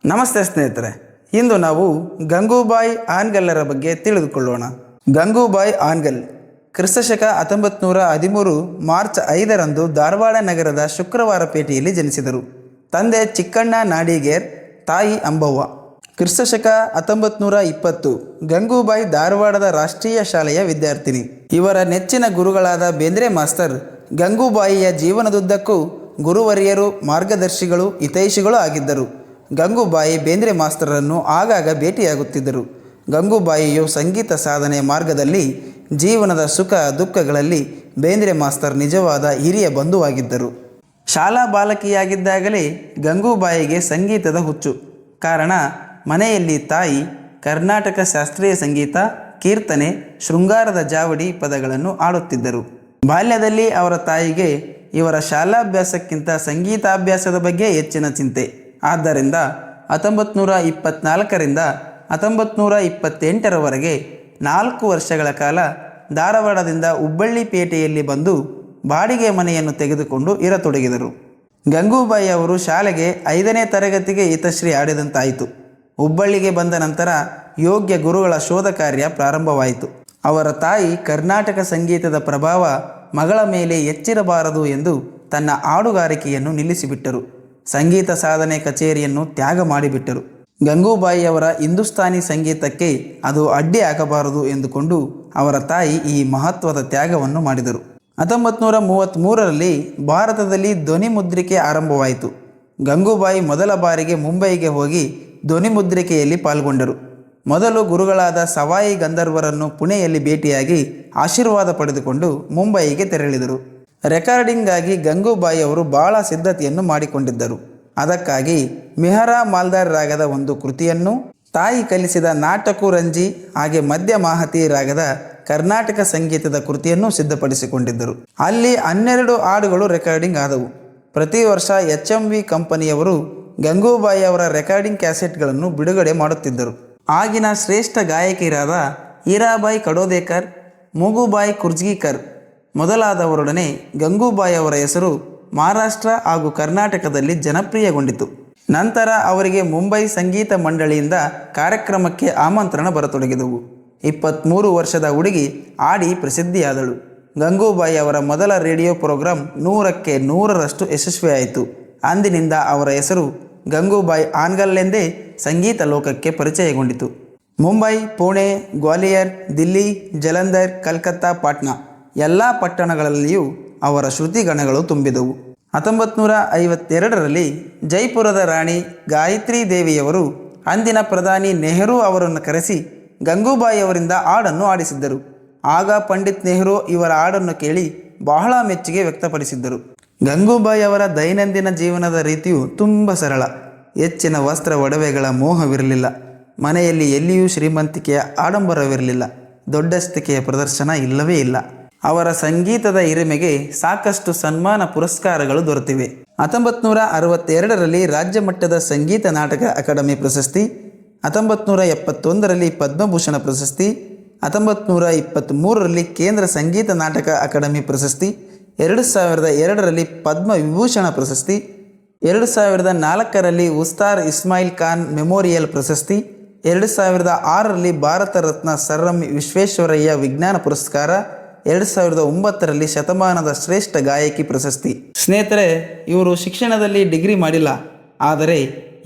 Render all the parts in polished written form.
ನಮಸ್ತೆ ಸ್ನೇಹಿತರೆ, ಇಂದು ನಾವು ಗಂಗೂಬಾಯಿ ಹಾನ್ಗಲ್ರ ಬಗ್ಗೆ ತಿಳಿದುಕೊಳ್ಳೋಣ. ಗಂಗೂಬಾಯಿ ಹಾನ್ಗಲ್ ಕ್ರಿಸ್ತಶಕ 1913 ಮಾರ್ಚ್ 5ರಂದು ಧಾರವಾಡ ನಗರದ ಶುಕ್ರವಾರಪೇಟೆಯಲ್ಲಿ ಜನಿಸಿದರು. ತಂದೆ ಚಿಕ್ಕಣ್ಣ ನಾಡಿಗೇರ್, ತಾಯಿ ಅಂಬವ್ವ. ಕ್ರಿಸ್ತಶಕ 1920 ಗಂಗೂಬಾಯಿ ಧಾರವಾಡದ ರಾಷ್ಟ್ರೀಯ ಶಾಲೆಯ ವಿದ್ಯಾರ್ಥಿನಿ. ಇವರ ನೆಚ್ಚಿನ ಗುರುಗಳಾದ ಬೇಂದ್ರೆ ಮಾಸ್ತರ್ ಗಂಗೂಬಾಯಿಯ ಜೀವನದುದ್ದಕ್ಕೂ ಗುರುವರಿಯರು, ಮಾರ್ಗದರ್ಶಿಗಳು, ಹಿತೈಷಿಗಳು ಆಗಿದ್ದರು. ಗಂಗೂಬಾಯಿ ಬೇಂದ್ರೆ ಮಾಸ್ತರನ್ನು ಆಗಾಗ ಭೇಟಿಯಾಗುತ್ತಿದ್ದರು. ಗಂಗೂಬಾಯಿಯು ಸಂಗೀತ ಸಾಧನೆಯ ಮಾರ್ಗದಲ್ಲಿ ಜೀವನದ ಸುಖ ದುಃಖಗಳಲ್ಲಿ ಬೇಂದ್ರೆ ಮಾಸ್ತರ್ ನಿಜವಾದ ಹಿರಿಯ ಬಂಧುವಾಗಿದ್ದರು. ಶಾಲಾ ಬಾಲಕಿಯಾಗಿದ್ದಾಗಲೇ ಗಂಗೂಬಾಯಿಗೆ ಸಂಗೀತದ ಹುಚ್ಚು. ಕಾರಣ, ಮನೆಯಲ್ಲಿ ತಾಯಿ ಕರ್ನಾಟಕ ಶಾಸ್ತ್ರೀಯ ಸಂಗೀತ, ಕೀರ್ತನೆ, ಶೃಂಗಾರದ ಜಾವಡಿ ಪದಗಳನ್ನು ಆಡುತ್ತಿದ್ದರು. ಬಾಲ್ಯದಲ್ಲಿ ಅವರ ತಾಯಿಗೆ ಇವರ ಶಾಲಾಭ್ಯಾಸಕ್ಕಿಂತ ಸಂಗೀತಾಭ್ಯಾಸದ ಬಗ್ಗೆ ಹೆಚ್ಚಿನ ಚಿಂತೆ. ಆದ್ದರಿಂದ 1924ರಿಂದ 1928ರವರೆಗೆ 4 ವರ್ಷಗಳ ಕಾಲ ಧಾರವಾಡದಿಂದ ಹುಬ್ಬಳ್ಳಿ ಪೇಟೆಯಲ್ಲಿ ಬಂದು ಬಾಡಿಗೆ ಮನೆಯನ್ನು ತೆಗೆದುಕೊಂಡು ಇರತೊಡಗಿದರು. ಗಂಗೂಬಾಯಿ ಅವರು ಶಾಲೆಗೆ 5ನೇ ತರಗತಿಗೆ ಹಿತಶ್ರೀ ಆಡಿದಂತಾಯಿತು. ಹುಬ್ಬಳ್ಳಿಗೆ ಬಂದ ನಂತರ ಯೋಗ್ಯ ಗುರುಗಳ ಶೋಧ ಕಾರ್ಯ ಪ್ರಾರಂಭವಾಯಿತು. ಅವರ ತಾಯಿ ಕರ್ನಾಟಕ ಸಂಗೀತದ ಪ್ರಭಾವ ಮಗಳ ಮೇಲೆ ಹೆಚ್ಚಿರಬಾರದು ಎಂದು ತನ್ನ ಹಾಡುಗಾರಿಕೆಯನ್ನು ನಿಲ್ಲಿಸಿಬಿಟ್ಟರು. ಸಂಗೀತ ಸಾಧನೆ ಕಚೇರಿಯನ್ನು ತ್ಯಾಗ ಮಾಡಿಬಿಟ್ಟರು. ಗಂಗೂಬಾಯಿಯವರ ಹಿಂದೂಸ್ತಾನಿ ಸಂಗೀತಕ್ಕೆ ಅದು ಅಡ್ಡಿ ಆಗಬಾರದು ಎಂದುಕೊಂಡು ಅವರ ತಾಯಿ ಈ ಮಹತ್ವದ ತ್ಯಾಗವನ್ನು ಮಾಡಿದರು. 1933ರಲ್ಲಿ ಭಾರತದಲ್ಲಿ ಧ್ವನಿ ಮುದ್ರಿಕೆ ಆರಂಭವಾಯಿತು. ಗಂಗೂಬಾಯಿ ಮೊದಲ ಬಾರಿಗೆ ಮುಂಬಯಿಗೆ ಹೋಗಿ ಧ್ವನಿ ಮುದ್ರಿಕೆಯಲ್ಲಿ ಪಾಲ್ಗೊಂಡರು. ಮೊದಲು ಗುರುಗಳಾದ ಸವಾಯಿ ಗಂಧರ್ವರನ್ನು ಪುಣೆಯಲ್ಲಿ ಭೇಟಿಯಾಗಿ ಆಶೀರ್ವಾದ ಪಡೆದುಕೊಂಡು ಮುಂಬಯಿಗೆ ತೆರಳಿದರು. ರೆಕಾರ್ಡಿಂಗ್ಗಾಗಿ ಗಂಗೂಬಾಯಿ ಅವರು ಬಹಳ ಸಿದ್ಧತೆಯನ್ನು ಮಾಡಿಕೊಂಡಿದ್ದರು. ಅದಕ್ಕಾಗಿ ಮೆಹರಾ ಮಾಲ್ದಾರ್ ರಾಗದ ಒಂದು ಕೃತಿಯನ್ನು, ತಾಯಿ ಕಲಿಸಿದ ನಾಟಕು ರಂಜಿ ಹಾಗೆ ಮಧ್ಯ ಮಾಹತಿ ರಾಗದ ಕರ್ನಾಟಕ ಸಂಗೀತದ ಕೃತಿಯನ್ನು ಸಿದ್ಧಪಡಿಸಿಕೊಂಡಿದ್ದರು. ಅಲ್ಲಿ 12 ಹಾಡುಗಳು ರೆಕಾರ್ಡಿಂಗ್ ಆದವು. ಪ್ರತಿ ವರ್ಷ HMV ಕಂಪನಿಯವರು ಗಂಗೂಬಾಯಿ ಅವರ ರೆಕಾರ್ಡಿಂಗ್ ಕ್ಯಾಸೆಟ್ಗಳನ್ನು ಬಿಡುಗಡೆ ಮಾಡುತ್ತಿದ್ದರು. ಆಗಿನ ಶ್ರೇಷ್ಠ ಗಾಯಕಿಯರಾದ ಹೀರಾಬಾಯಿ ಕಡೋದೇಕರ್, ಮೂಗುಬಾಯಿ ಕುರ್ಜ್ಗಿಕರ್ ಮೊದಲಾದವರೊಡನೆ ಗಂಗೂಬಾಯಿ ಅವರ ಹೆಸರು ಮಹಾರಾಷ್ಟ್ರ ಹಾಗೂ ಕರ್ನಾಟಕದಲ್ಲಿ ಜನಪ್ರಿಯಗೊಂಡಿತು. ನಂತರ ಅವರಿಗೆ ಮುಂಬೈ ಸಂಗೀತ ಮಂಡಳಿಯಿಂದ ಕಾರ್ಯಕ್ರಮಕ್ಕೆ ಆಮಂತ್ರಣ ಬರತೊಡಗಿದವು. 23 ವರ್ಷದ ಹುಡುಗಿ ಆಡಿ ಪ್ರಸಿದ್ಧಿಯಾದಳು. ಗಂಗೂಬಾಯಿ ಅವರ ಮೊದಲ ರೇಡಿಯೋ ಪ್ರೋಗ್ರಾಂ 100ಕ್ಕೆ 100ರಷ್ಟು ಯಶಸ್ವಿಯಾಯಿತು. ಅಂದಿನಿಂದ ಅವರ ಹೆಸರು ಗಂಗೂಬಾಯಿ ಹಾನ್ಗಲ್ ಎಂದೇ ಸಂಗೀತ ಲೋಕಕ್ಕೆ ಪರಿಚಯಗೊಂಡಿತು. ಮುಂಬೈ, ಪುಣೆ, ಗ್ವಾಲಿಯರ್, ದಿಲ್ಲಿ, ಜಲಂಧರ್, ಕಲ್ಕತ್ತಾ, ಪಾಟ್ನಾ ಎಲ್ಲ ಪಟ್ಟಣಗಳಲ್ಲಿಯೂ ಅವರ ಶ್ರುತಿಗಣಗಳು ತುಂಬಿದವು. 1952ರಲ್ಲಿ ಜೈಪುರದ ರಾಣಿ ಗಾಯತ್ರಿ ದೇವಿಯವರು ಅಂದಿನ ಪ್ರಧಾನಿ ನೆಹರು ಅವರನ್ನು ಕರೆಸಿ ಗಂಗೂಬಾಯಿ ಅವರಿಂದ ಹಾಡನ್ನು ಆಡಿಸಿದ್ದರು. ಆಗ ಪಂಡಿತ್ ನೆಹರು ಇವರ ಹಾಡನ್ನು ಕೇಳಿ ಬಹಳ ಮೆಚ್ಚುಗೆ ವ್ಯಕ್ತಪಡಿಸಿದ್ದರು. ಗಂಗೂಬಾಯಿ ಅವರ ದೈನಂದಿನ ಜೀವನದ ರೀತಿಯು ತುಂಬ ಸರಳ. ಹೆಚ್ಚಿನ ವಸ್ತ್ರ ಒಡವೆಗಳ ಮೋಹವಿರಲಿಲ್ಲ. ಮನೆಯಲ್ಲಿ ಎಲ್ಲಿಯೂ ಶ್ರೀಮಂತಿಕೆಯ ಆಡಂಬರವಿರಲಿಲ್ಲ. ದೊಡ್ಡಸ್ತಿಕೆಯ ಪ್ರದರ್ಶನ ಇಲ್ಲವೇ ಇಲ್ಲ. ಅವರ ಸಂಗೀತದ ಹಿರಿಮೆಗೆ ಸಾಕಷ್ಟು ಸನ್ಮಾನ ಪುರಸ್ಕಾರಗಳು ದೊರೆತಿವೆ. 1962ರಲ್ಲಿ ರಾಜ್ಯ ಮಟ್ಟದ ಸಂಗೀತ ನಾಟಕ ಅಕಾಡೆಮಿ ಪ್ರಶಸ್ತಿ, 1971ರಲ್ಲಿ ಪದ್ಮಭೂಷಣ ಪ್ರಶಸ್ತಿ, 1923ರಲ್ಲಿ ಕೇಂದ್ರ ಸಂಗೀತ ನಾಟಕ ಅಕಾಡೆಮಿ ಪ್ರಶಸ್ತಿ, 2002ರಲ್ಲಿ ಪದ್ಮ ವಿಭೂಷಣ ಪ್ರಶಸ್ತಿ, 2004ರಲ್ಲಿ ಉಸ್ತಾದ್ ಇಸ್ಮಾಯಿಲ್ ಖಾನ್ ಮೆಮೋರಿಯಲ್ ಪ್ರಶಸ್ತಿ, 2006ರಲ್ಲಿ ಭಾರತ ರತ್ನ ಸರ್ ಎಂ ವಿಶ್ವೇಶ್ವರಯ್ಯ ವಿಜ್ಞಾನ ಪುರಸ್ಕಾರ, 2009ರಲ್ಲಿ ಶತಮಾನದ ಶ್ರೇಷ್ಠ ಗಾಯಕಿ ಪ್ರಶಸ್ತಿ. ಸ್ನೇಹಿತರೆ, ಇವರು ಶಿಕ್ಷಣದಲ್ಲಿ ಡಿಗ್ರಿ ಮಾಡಿಲ್ಲ. ಆದರೆ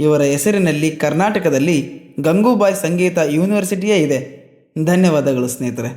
ಇವರ ಹೆಸರಿನಲ್ಲಿ ಕರ್ನಾಟಕದಲ್ಲಿ ಗಂಗೂಬಾಯಿ ಸಂಗೀತ ಯೂನಿವರ್ಸಿಟಿಯೇ ಇದೆ. ಧನ್ಯವಾದಗಳು ಸ್ನೇಹಿತರೆ.